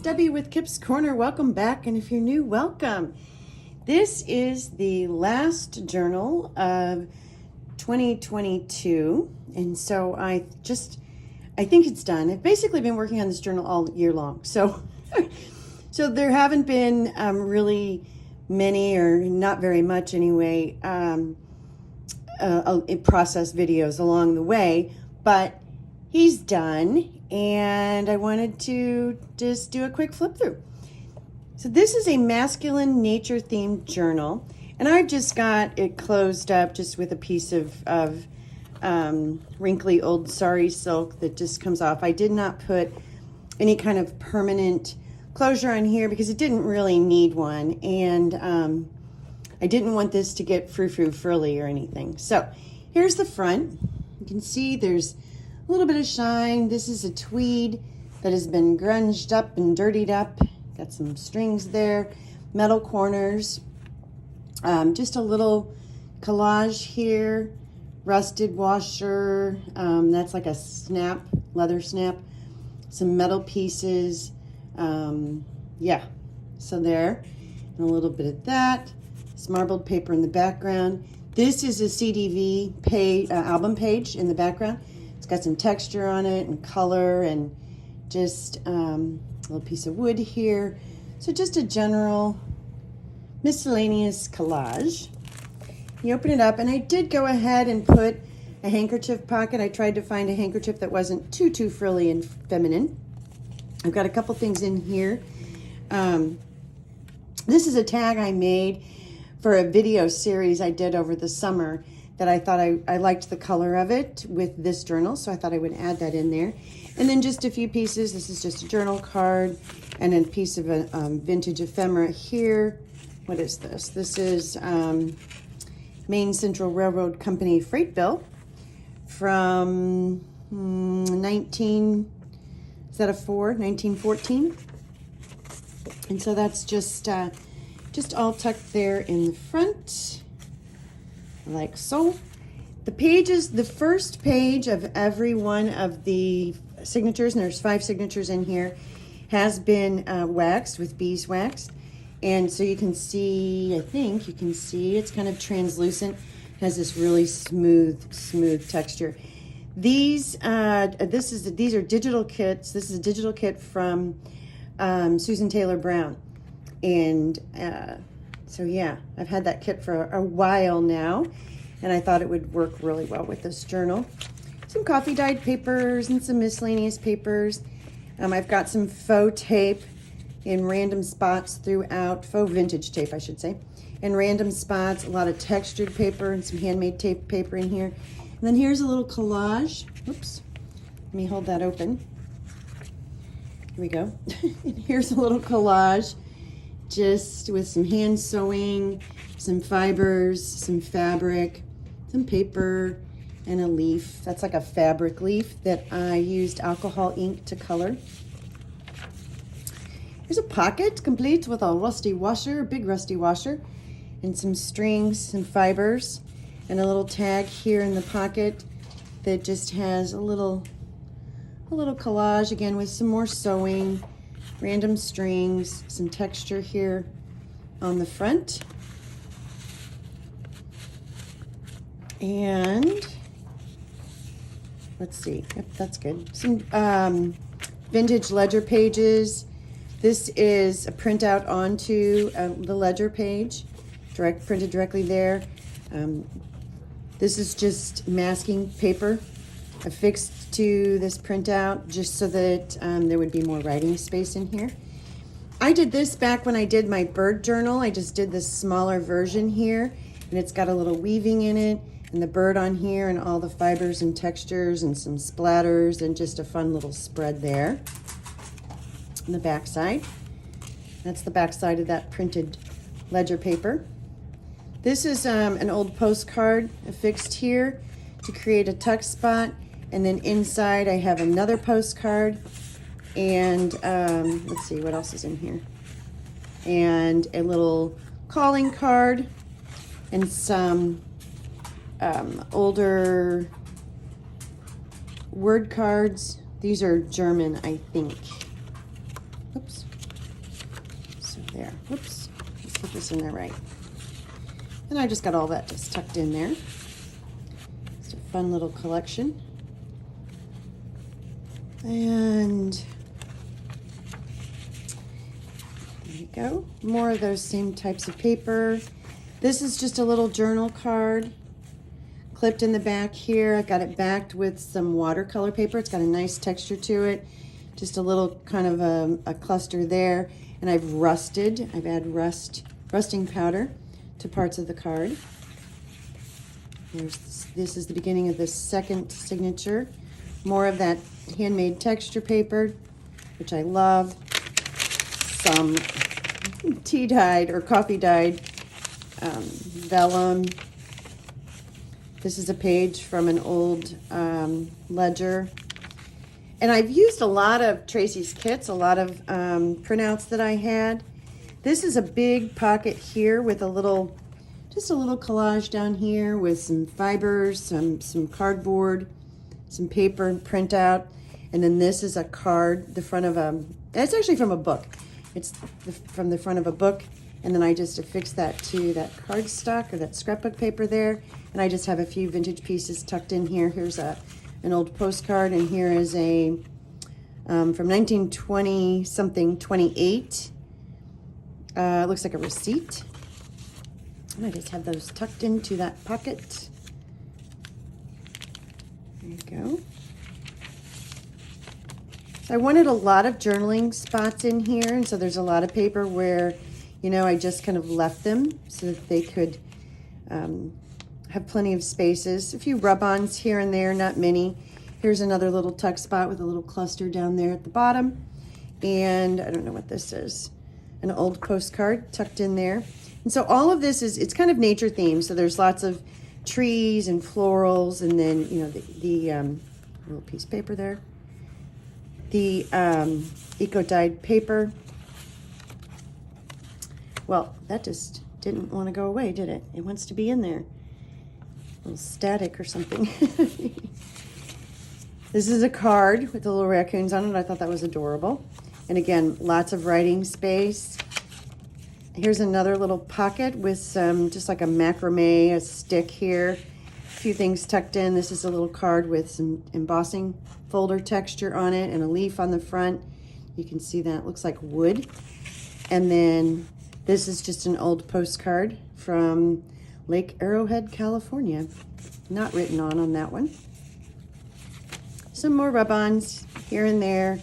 Debbie with Kip's Corner. Welcome back, and if you're new, welcome. This is the last journal of 2022, and so I think it's done. I've basically been working on this journal all year long, so there haven't been really many, or not very much anyway, process videos along the way, but he's done. And I wanted to just do a quick flip through. So this is a masculine nature themed journal, and I've just got it closed up just with a piece of wrinkly old sari silk that just comes off. I did not put any kind of permanent closure on here because it didn't really need one, and I didn't want this to get frou-frou frilly or anything. So here's the front. You can see there's a little bit of shine. This is a tweed that has been grunged up and dirtied up. Got some strings there, metal corners, just a little collage here, rusted washer, that's like a snap, leather snap, some metal pieces, yeah, so there, and a little bit of that, some marbled paper in the background. This is a CDV page, album page in the background. It's got some texture on it and color, and just a little piece of wood here. So just a general miscellaneous collage. You open it up, and I did go ahead and put a handkerchief pocket. I tried to find a handkerchief that wasn't too frilly and feminine. I've got a couple things in here. This is a tag I made for a video series I did over the summer that I thought I liked the color of it with this journal, so I thought I would add that in there. And then just a few pieces. This is just a journal card and a piece of a vintage ephemera here. What is this? This is Maine Central Railroad Company freight bill from 1914. And so that's just all tucked there in the front, like so. The pages, the first page of every one of the signatures, and there's 5 signatures in here, has been waxed with beeswax. And so you can see, I think you can see, it's kind of translucent, has this really smooth texture. These these are digital kits. This is a digital kit from Susan Taylor Brown. And so yeah, I've had that kit for a while now, and I thought it would work really well with this journal. Some coffee dyed papers and some miscellaneous papers. I've got some faux tape in random spots throughout, faux vintage tape I should say, in random spots, a lot of textured paper and some handmade tape paper in here. And then here's a little collage. Oops, let me hold that open. Here we go. And here's a little collage just with some hand sewing, some fibers, some fabric, some paper, and a leaf. That's like a fabric leaf that I used alcohol ink to color. Here's a pocket complete with a rusty washer, a big rusty washer, and some strings, some fibers, and a little tag here in the pocket that just has a little collage again with some more sewing, random strings, some texture here on the front. And let's see, yep, that's good. Some vintage ledger pages. This is a printout onto the ledger page, printed directly there. This is just masking paper affixed to this printout just so that there would be more writing space in here. I did this back when I did my bird journal. I just did this smaller version here, and it's got a little weaving in it, and the bird on here, and all the fibers and textures and some splatters, and just a fun little spread there. On the back side, that's the back side of that printed ledger paper. This is an old postcard affixed here to create a tuck spot, and then inside I have another postcard, and let's see what else is in here, and a little calling card and some older word cards. These are German, I think. Oops, There, whoops, let's put this in there right. And I just got all that just tucked in there. It's a fun little collection. And there you go. More of those same types of paper. This is just a little journal card clipped in the back here. I got it backed with some watercolor paper. It's got a nice texture to it. Just a little kind of a cluster there. And I've added rusting powder to parts of the card. This is the beginning of the second signature. More of that handmade texture paper, which I love. Some tea dyed or coffee dyed vellum. This is a page from an old ledger. And I've used a lot of Tracy's kits, a lot of printouts that I had. This is a big pocket here with just a little collage down here with some fibers, some cardboard, some paper and printout. And then this is a card, it's actually from a book. It's from the front of a book. And then I just affixed that to that cardstock or that scrapbook paper there. And I just have a few vintage pieces tucked in here. Here's an old postcard, and here is a from 1920 something, 28. It looks like a receipt. And I just have those tucked into that pocket. There you go. So I wanted a lot of journaling spots in here, and so there's a lot of paper where, you know, I just kind of left them so that they could have plenty of spaces. A few rub-ons here and there, not many. Here's another little tuck spot with a little cluster down there at the bottom. And I don't know what this is. An old postcard tucked in there. And so all of this it's kind of nature themed. So there's lots of trees and florals, and then, you know, the little piece of paper there. The eco-dyed paper. Well, that just didn't want to go away, did it? It wants to be in there. A little static or something. This is a card with the little raccoons on it. I thought that was adorable. And again, lots of writing space. Here's another little pocket with some, just like a macrame, a stick here. A few things tucked in. This is a little card with some embossing folder texture on it and a leaf on the front. You can see that. It looks like wood. And then this is just an old postcard from Lake Arrowhead, California. Not written on that one. Some more rub-ons here and there,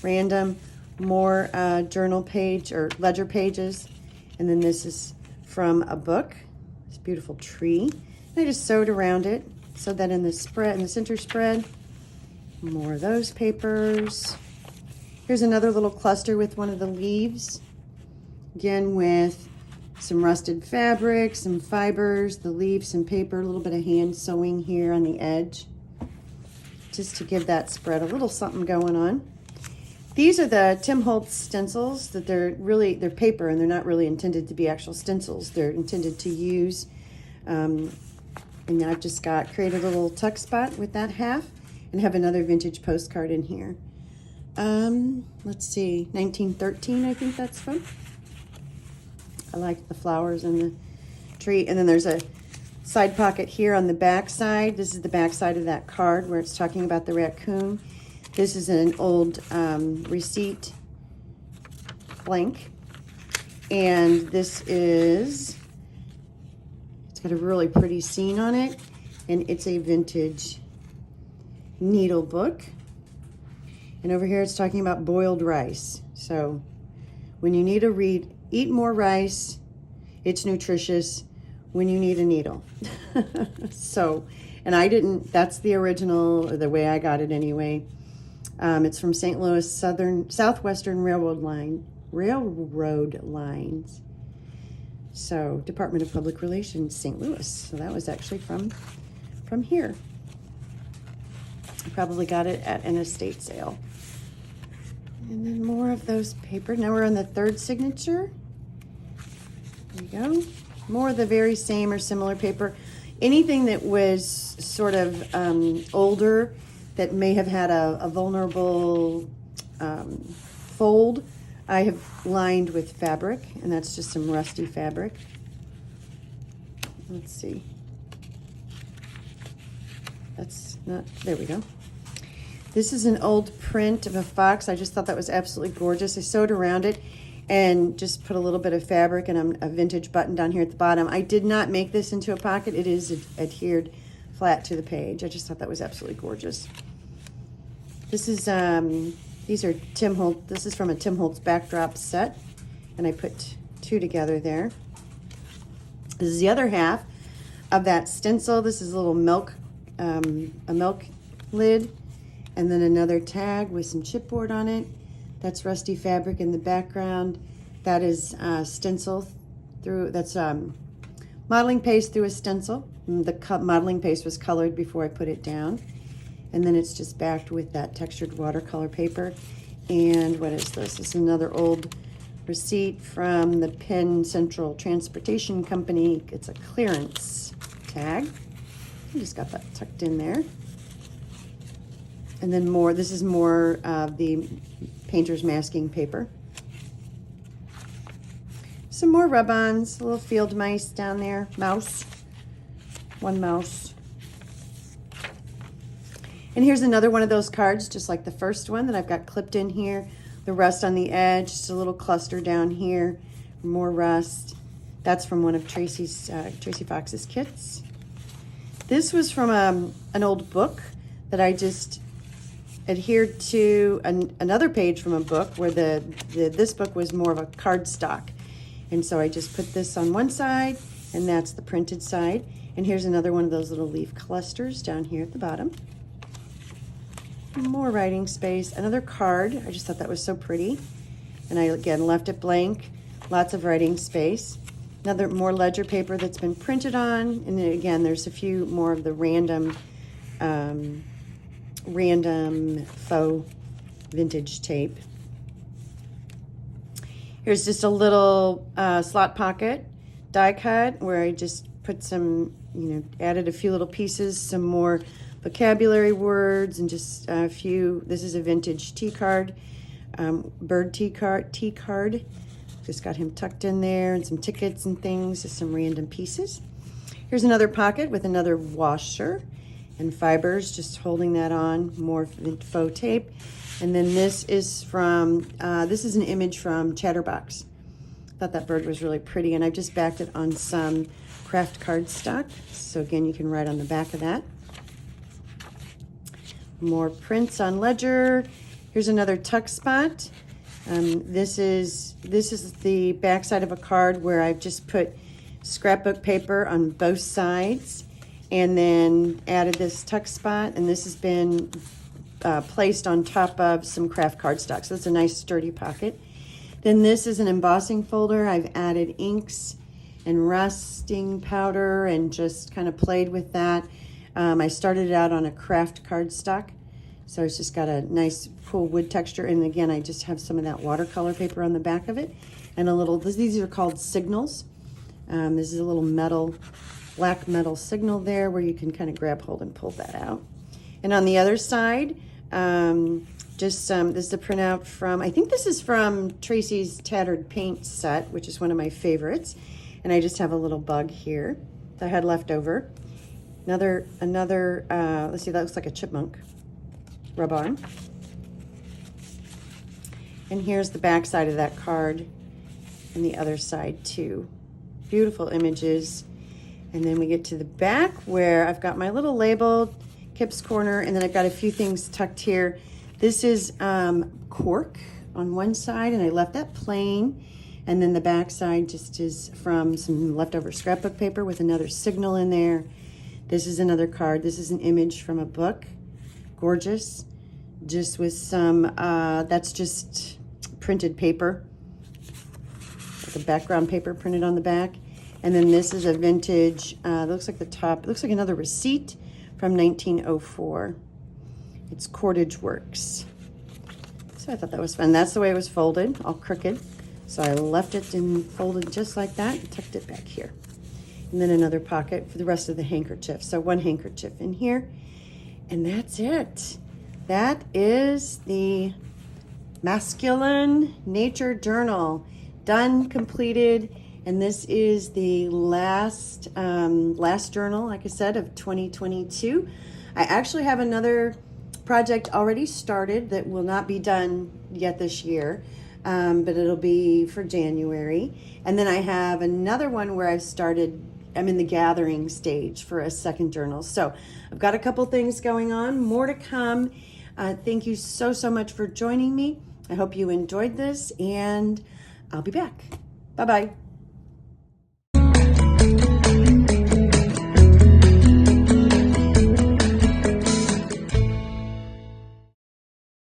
random. More journal page or ledger pages. And then this is from a book. This beautiful tree. And I just sewed around it. Sewed that in the spread, in the center spread. More of those papers. Here's another little cluster with one of the leaves. Again, with some rusted fabric, some fibers, the leaves, some paper, a little bit of hand sewing here on the edge, just to give that spread a little something going on. These are the Tim Holtz stencils that they're paper, and they're not really intended to be actual stencils. They're intended to use, and I've just created a little tuck spot with that half and have another vintage postcard in here. Let's see, 1913, I think that's from. I like the flowers and the tree. And then there's a side pocket here on the back side. This is the back side of that card where it's talking about the raccoon. This is an old receipt blank. And this it's got a really pretty scene on it. And it's a vintage needle book. And over here it's talking about boiled rice. So when you need to eat more rice, it's nutritious when you need a needle. So, and that's the original, or the way I got it anyway. It's from St. Louis Southwestern Railroad lines. So, Department of Public Relations, St. Louis. So that was actually from here. I probably got it at an estate sale. And then more of those paper. Now we're on the third signature. There you go. More of the very same or similar paper. Anything that was sort of older, that may have had a vulnerable fold, I have lined with fabric, and that's just some rusty fabric. Let's see. That's not, there we go. This is an old print of a fox. I just thought that was absolutely gorgeous. I sewed around it and just put a little bit of fabric and a vintage button down here at the bottom. I did not make this into a pocket. It is adhered flat to the page. I just thought that was absolutely gorgeous. This is, these are Tim Holtz. This is from a Tim Holtz backdrop set, and I put two together there. This is the other half of that stencil. This is a little milk, a milk lid, and then another tag with some chipboard on it. That's rusty fabric in the background. That is stencil through, that's modeling paste through a stencil. The modeling paste was colored before I put it down. And then it's just backed with that textured watercolor paper. And what is this? This is another old receipt from the Penn Central Transportation Company. It's a clearance tag. I just got that tucked in there. And then more, this is more of the painter's masking paper. Some more rub-ons, little field mice down there. Mouse, one mouse. And here's another one of those cards, just like the first one that I've got clipped in here. The rust on the edge, just a little cluster down here. More rust. That's from one of Tracy Fox's kits. This was from an old book that I just adhered to another page from a book where this book was more of a cardstock. And so I just put this on one side, and that's the printed side. And here's another one of those little leaf clusters down here at the bottom. More writing space, another card. I just thought that was so pretty. And I, again, left it blank. Lots of writing space. Another more ledger paper that's been printed on. And then again, there's a few more of the random faux vintage tape. Here's just a little slot pocket die cut where I just put some, added a few little pieces, some more vocabulary words, and just a few. This is a vintage tea card, bird tea card. Just got him tucked in there, and some tickets and things, just some random pieces. Here's another pocket with another washer and fibers, just holding that on, more faux tape. And then this is from, this is an image from Chatterbox. Thought that bird was really pretty, and I've just backed it on some craft cardstock. So again, you can write on the back of that. More prints on ledger. Here's another tuck spot. This is the backside of a card where I've just put scrapbook paper on both sides, and then added this tuck spot, and this has been placed on top of some craft cardstock. So it's a nice sturdy pocket. Then this is an embossing folder. I've added inks and rusting powder and just kind of played with that. I started it out on a craft cardstock, so it's just got a nice cool wood texture. And again, I just have some of that watercolor paper on the back of it, and a little, these are called signals. This is a little black metal signal there where you can kind of grab hold and pull that out. And on the other side, this is a printout from, I think this is from Tracy's Tattered Paint set, which is one of my favorites. And I just have a little bug here that I had left over. Another, let's see, that looks like a chipmunk rub on. And here's the back side of that card, and the other side too. Beautiful images. And then we get to the back where I've got my little label, Kip's Corner, and then I've got a few things tucked here. This is cork on one side, and I left that plain. And then the back side just is from some leftover scrapbook paper with another signal in there. This is another card. This is an image from a book. Gorgeous. Just with some, that's just printed paper. Like a background paper printed on the back. And then this is a vintage, looks like the top, it looks like another receipt from 1904. It's Cordage Works. So I thought that was fun. That's the way it was folded, all crooked. So I left it and folded just like that and tucked it back here. And then another pocket for the rest of the handkerchief. So one handkerchief in here, and that's it. That is the Masculine Nature Journal. Done, completed, and this is the last journal, like I said, of 2022. I actually have another project already started that will not be done yet this year, but it'll be for January. And then I have another one where I'm in the gathering stage for a second journal. So I've got a couple things going on, more to come. Thank you so much for joining me. I hope you enjoyed this, and I'll be back. Bye-bye.